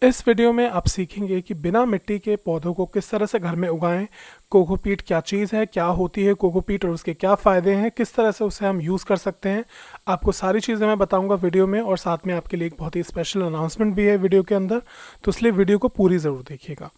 इस वीडियो में आप सीखेंगे कि बिना मिट्टी के पौधों को किस तरह से घर में उगाएं। कोकोपीट क्या चीज़ है, क्या होती है कोकोपीट और उसके क्या फ़ायदे हैं, किस तरह से उसे हम यूज़ कर सकते हैं। आपको सारी चीज़ें मैं बताऊंगा वीडियो में, और साथ में आपके लिए एक बहुत ही स्पेशल अनाउंसमेंट भी है वीडियो के अंदर, तो इसलिए वीडियो को पूरी ज़रूर देखिएगा।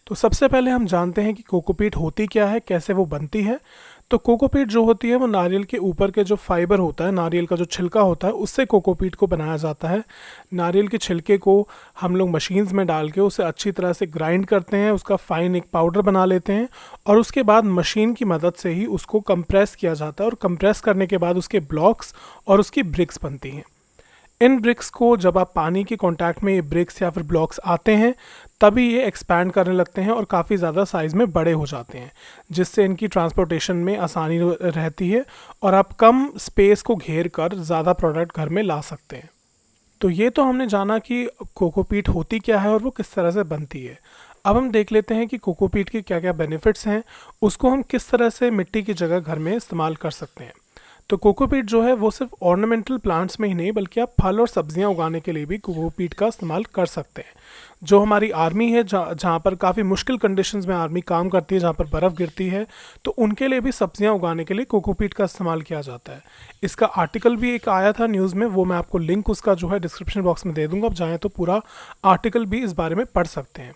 तो सबसे पहले हम जानते हैं कि कोकोपीट होती क्या है, कैसे वो बनती है। तो कोकोपीट जो होती है वो नारियल के ऊपर के जो फाइबर होता है, नारियल का जो छिलका होता है, उससे कोकोपीट को बनाया जाता है। नारियल के छिलके को हम लोग मशीन्स में डाल के उसे अच्छी तरह से ग्राइंड करते हैं, उसका फाइन एक पाउडर बना लेते हैं, और उसके बाद मशीन की मदद से ही उसको कंप्रेस किया जाता है, और कंप्रेस करने के बाद उसके ब्लॉक्स और उसकी ब्रिक्स बनती हैं। इन ब्रिक्स को जब आप पानी के कांटेक्ट में ये ब्रिक्स या फिर ब्लॉक्स आते हैं, तभी ये एक्सपैंड करने लगते हैं और काफ़ी ज़्यादा साइज़ में बड़े हो जाते हैं, जिससे इनकी ट्रांसपोर्टेशन में आसानी रहती है और आप कम स्पेस को घेर कर ज़्यादा प्रोडक्ट घर में ला सकते हैं। तो ये तो हमने जाना कि कोकोपीट होती क्या है और वो किस तरह से बनती है। अब हम देख लेते हैं कि कोकोपीट के क्या क्या बेनिफिट्स हैं, उसको हम किस तरह से मिट्टी की जगह घर में इस्तेमाल कर सकते हैं। तो कोकोपीट जो है वो सिर्फ ऑर्नामेंटल प्लांट्स में ही नहीं, बल्कि आप फल और सब्जियां उगाने के लिए भी कोकोपीट का इस्तेमाल कर सकते हैं। जो हमारी आर्मी है, जहाँ पर काफ़ी मुश्किल कंडीशंस में आर्मी काम करती है, जहाँ पर बर्फ़ गिरती है, तो उनके लिए भी सब्जियां उगाने के लिए कोकोपीट का इस्तेमाल किया जाता है। इसका आर्टिकल भी एक आया था न्यूज़ में, वो मैं आपको लिंक उसका जो है डिस्क्रिप्शन बॉक्स में दे दूँगा, आप चाहें तो पूरा आर्टिकल भी इस बारे में पढ़ सकते हैं।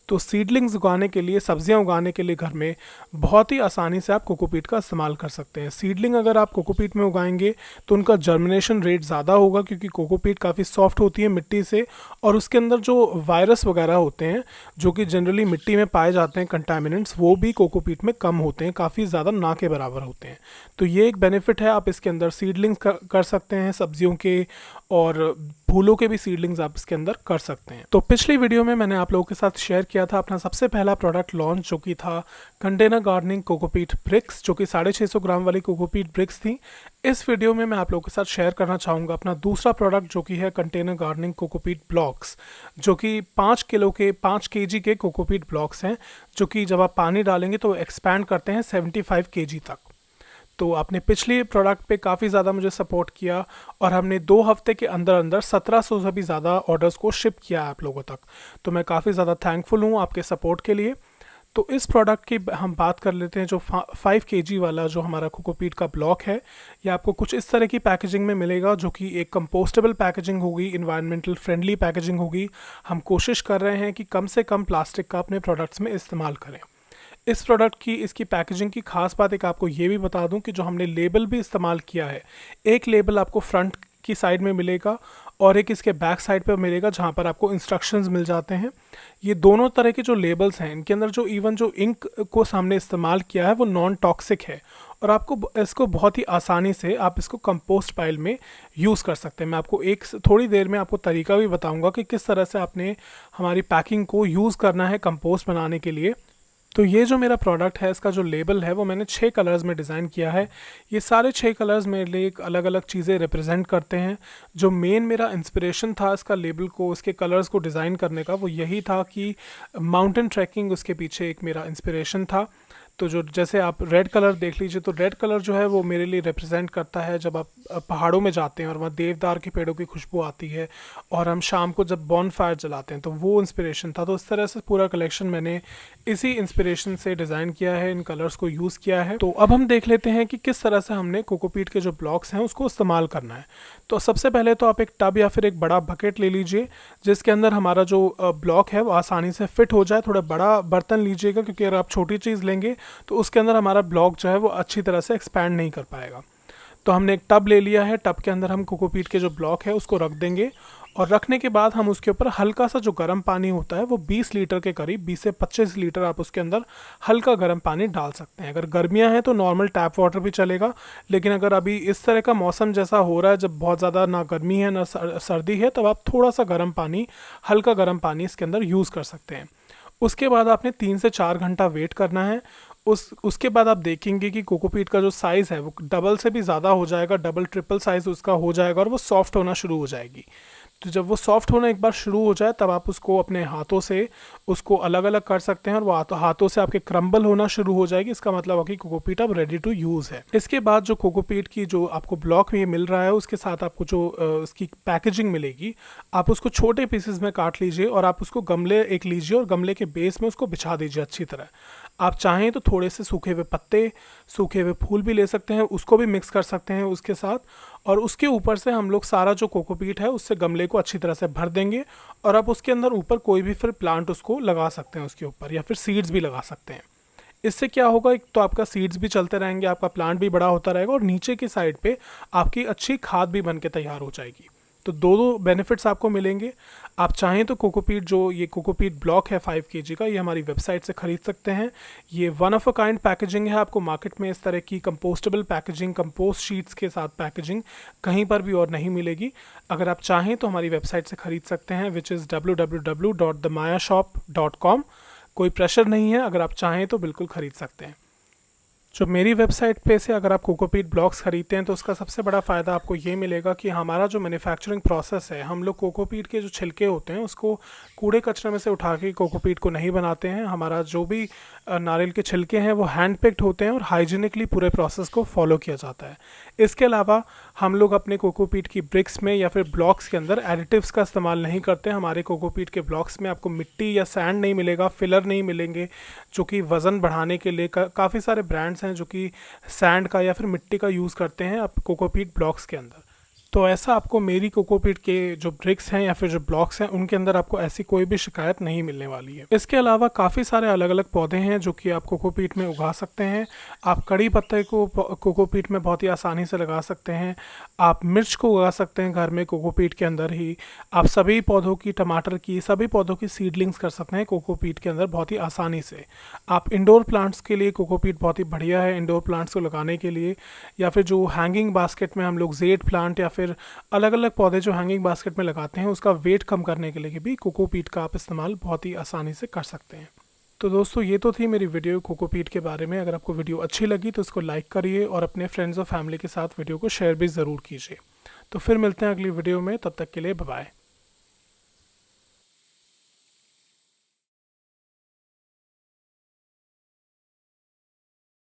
तो सीडलिंग्स उगाने के लिए, सब्जियां उगाने के लिए घर में बहुत ही आसानी से आप कोकोपीट का इस्तेमाल कर सकते हैं। सीडलिंग अगर आप कोकोपीट में उगाएंगे तो उनका जर्मिनेशन रेट ज़्यादा होगा, क्योंकि कोकोपीट काफ़ी सॉफ्ट होती है मिट्टी से, और उसके अंदर जो वायरस वगैरह होते हैं जो कि जनरली मिट्टी में पाए जाते हैं कंटामिनेंट्स, वो भी कोकोपीट में कम होते हैं, काफ़ी ज़्यादा ना के बराबर होते हैं। तो ये एक बेनिफिट है, आप इसके अंदर सीडलिंग्स कर सकते हैं सब्जियों के, और फूलों के भी सीडलिंग्स आप इसके अंदर कर सकते हैं। तो पिछली वीडियो में मैंने आप लोगों के साथ शेयर किया था अपना सबसे पहला प्रोडक्ट लॉन्च, जो कि था कंटेनर गार्डनिंग कोकोपीट ब्रिक्स, जो कि 650 ग्राम वाली कोकोपीट ब्रिक्स थी। इस वीडियो में मैं आप लोगों के साथ शेयर करना चाहूँगा अपना दूसरा प्रोडक्ट, जो कि है कंटेनर गार्डनिंग कोकोपीट ब्लॉक्स, जो कि 5 केजी के कोकोपीट ब्लॉक्स हैं, जो कि जब आप पानी डालेंगे तो एक्सपैंड करते हैं 75 केजी तक। तो आपने पिछले प्रोडक्ट पे काफ़ी ज़्यादा मुझे सपोर्ट किया, और हमने 2 हफ्ते के अंदर अंदर 1700 से भी ज़्यादा ऑर्डर्स को शिप किया है आप लोगों तक। तो मैं काफ़ी ज़्यादा थैंकफुल हूँ आपके सपोर्ट के लिए। तो इस प्रोडक्ट की हम बात कर लेते हैं। जो 5 केजी वाला जो हमारा कोकोपीट का ब्लॉक है, ये आपको कुछ इस तरह की पैकेजिंग में मिलेगा, जो कि एक कंपोस्टेबल पैकेजिंग होगी, इन्वायरमेंटल फ्रेंडली पैकेजिंग होगी। हम कोशिश कर रहे हैं कि कम से कम प्लास्टिक का अपने प्रोडक्ट्स में इस्तेमाल करें। इस प्रोडक्ट की, इसकी पैकेजिंग की खास बात एक आपको ये भी बता दूं कि जो हमने लेबल भी इस्तेमाल किया है, एक लेबल आपको फ्रंट की साइड में मिलेगा और एक इसके बैक साइड पर मिलेगा, जहां पर आपको इंस्ट्रक्शंस मिल जाते हैं। ये दोनों तरह के जो लेबल्स हैं, इनके अंदर जो इवन जो इंक को हमने इस्तेमाल किया है वो नॉन टॉक्सिक है, और आपको इसको बहुत ही आसानी से आप इसको कंपोस्ट पाइल में यूज़ कर सकते हैं। मैं आपको थोड़ी देर में आपको तरीका भी बताऊँगा कि किस तरह से आपने हमारी पैकिंग को यूज़ करना है कंपोस्ट बनाने के लिए। तो ये जो मेरा प्रोडक्ट है, इसका जो लेबल है वो मैंने 6 कलर्स में डिज़ाइन किया है। ये सारे 6 कलर्स मेरे लिए एक अलग अलग चीज़ें रिप्रेजेंट करते हैं। जो मेन मेरा इंस्पिरेशन था इसका लेबल को, इसके कलर्स को डिज़ाइन करने का, वो यही था कि माउंटेन ट्रैकिंग उसके पीछे एक मेरा इंस्पिरेशन था। तो जो जैसे आप रेड कलर देख लीजिए, तो रेड कलर जो है वो मेरे लिए रिप्रेजेंट करता है जब आप पहाड़ों में जाते हैं और वहाँ देवदार के पेड़ों की खुशबू आती है, और हम शाम को जब बॉन फायर जलाते हैं, तो वो इंस्पिरेशन था। तो इस तरह से पूरा कलेक्शन मैंने इसी इंस्पिरेशन से डिज़ाइन किया है, इन कलर्स को यूज़ किया है। तो अब हम देख लेते हैं कि किस तरह से हमने कोकोपीट के जो ब्लॉक्स हैं उसको इस्तेमाल करना है। तो सबसे पहले तो आप एक टब या फिर एक बड़ा बकेट ले लीजिए, जिसके अंदर हमारा जो ब्लॉक है वो आसानी से फिट हो जाए। थोड़ा बड़ा बर्तन लीजिएगा, क्योंकि अगर आप छोटी चीज़ लेंगे तो उसके अंदर हमारा ब्लॉक जो है वो अच्छी तरह से एक्सपैंड नहीं कर पाएगा। तो हमने एक टब ले लिया है, टब के अंदर हम कोकोपीट के जो ब्लॉक है उसको रख देंगे, और रखने के बाद हम उसके ऊपर हल्का सा जो गर्म पानी होता है वो 20 लीटर के करीब, 20 से 25 लीटर आप उसके अंदर हल्का गर्म पानी डाल सकते हैं। अगर गर्मियां हैं तो नॉर्मल टैप वाटर भी चलेगा, लेकिन अगर अभी इस तरह का मौसम जैसा हो रहा है, जब बहुत ज़्यादा ना गर्मी है ना सर्दी है, तब आप थोड़ा सा गर्म पानी, हल्का गर्म पानी इसके अंदर यूज़ कर सकते हैं। उसके बाद आपने 3 से 4 घंटा वेट करना है। उसके बाद आप देखेंगे कि कोकोपीट का जो साइज़ है वो डबल से भी ज़्यादा हो जाएगा, डबल ट्रिपल साइज़ उसका हो जाएगा, और वो सॉफ्ट होना शुरू हो जाएगी। तो जब वो सॉफ्ट होना एक बार शुरू हो जाए तब आप उसको अपने हाथों से उसको अलग अलग कर सकते हैं और वो हाथों से आपके क्रम्बल होना शुरू हो जाएगी। इसका मतलब है कि कोकोपीट अब रेडी टू यूज़ है। इसके बाद जो कोकोपीट की जो आपको ब्लॉक में ये मिल रहा है उसके साथ आपको जो उसकी पैकेजिंग मिलेगी, आप उसको छोटे पीसेस में काट लीजिए और आप उसको गमले एक लीजिए और गमले के बेस में उसको बिछा दीजिए अच्छी तरह। आप चाहें तो थोड़े से सूखे हुए पत्ते, सूखे हुए फूल भी ले सकते हैं, उसको भी मिक्स कर सकते हैं उसके साथ, और उसके ऊपर से हम लोग सारा जो कोकोपीट है उससे गमले को अच्छी तरह से भर देंगे और आप उसके अंदर ऊपर कोई भी फिर प्लांट उसको लगा सकते हैं उसके ऊपर, या फिर सीड्स भी लगा सकते हैं। इससे क्या होगा, एक तो आपका सीड्स भी चलते रहेंगे, आपका प्लांट भी बड़ा होता रहेगा और नीचे की साइड पे आपकी अच्छी खाद भी बन के तैयार हो जाएगी। तो दो बेनिफिट्स आपको मिलेंगे। आप चाहें तो कोकोपीट जो ये कोकोपीट ब्लॉक है 5 kg का, ये हमारी वेबसाइट से ख़रीद सकते हैं। ये one of a kind packaging है। आपको मार्केट में इस तरह की कंपोस्टेबल पैकेजिंग, कंपोस्ट शीट्स के साथ पैकेजिंग कहीं पर भी और नहीं मिलेगी। अगर आप चाहें तो हमारी वेबसाइट से ख़रीद सकते हैं, विच इज़ www.themayashop.com। कोई प्रेशर नहीं है, अगर आप चाहें तो बिल्कुल ख़रीद सकते हैं। जो मेरी वेबसाइट पे से अगर आप कोकोपीट ब्लॉक्स ख़रीदते हैं तो उसका सबसे बड़ा फ़ायदा आपको ये मिलेगा कि हमारा जो मैन्युफैक्चरिंग प्रोसेस है, हम लोग कोकोपीट के जो छिलके होते हैं उसको कूड़े कचरे में से उठा के कोकोपीट को नहीं बनाते हैं। हमारा जो भी नारियल के छिलके हैं वो हैंड पिक्ड होते हैं और हाइजीनिकली पूरे प्रोसेस को फॉलो किया जाता है। इसके अलावा हम लोग अपने कोकोपीट की ब्रिक्स में या फिर ब्लॉक्स के अंदर एडिटिव्स का इस्तेमाल नहीं करते। हमारे कोकोपीट के ब्लॉक्स में आपको मिट्टी या सैंड नहीं मिलेगा, फिलर नहीं मिलेंगे, जो कि वज़न बढ़ाने के लिए काफ़ी सारे ब्रांड्स हैं जो कि सैंड का या फिर मिट्टी का यूज़ करते हैं आप कोकोपीट ब्लॉक्स के अंदर। तो ऐसा आपको मेरी कोकोपीट के जो ब्रिक्स हैं या फिर जो ब्लॉक्स हैं उनके अंदर आपको ऐसी कोई भी शिकायत नहीं मिलने वाली है। इसके अलावा काफ़ी सारे अलग अलग पौधे हैं जो कि आप कोकोपीट में उगा सकते हैं। आप कड़ी पत्ते को कोकोपीट में बहुत ही आसानी से लगा सकते हैं। आप मिर्च को उगा सकते हैं घर में कोकोपीट के अंदर ही। आप सभी पौधों की, टमाटर की, सभी पौधों की सीडलिंग्स कर सकते हैं कोकोपीट के अंदर बहुत ही आसानी से। आप इंडोर प्लांट्स के लिए कोकोपीट बहुत ही बढ़िया है, इंडोर प्लांट्स को लगाने के लिए, या फिर जो हैंगिंग बास्केट में हम लोग जेड प्लांट या फिर अलग अलग पौधे जो हैंगिंग बास्केट में लगाते हैं उसका वेट कम करने के लिए भी कोकोपीट का आप इस्तेमाल बहुत ही आसानी से कर सकते हैं। तो दोस्तों ये तो थी मेरी वीडियो कोकोपीट के बारे में। अगर आपको वीडियो अच्छी लगी तो इसको लाइक करिए और अपने फ्रेंड्स और फैमिली के साथ वीडियो को शेयर भी ज़रूर कीजिए। तो फिर मिलते हैं अगली वीडियो में, तब तक के लिए बाय बाय।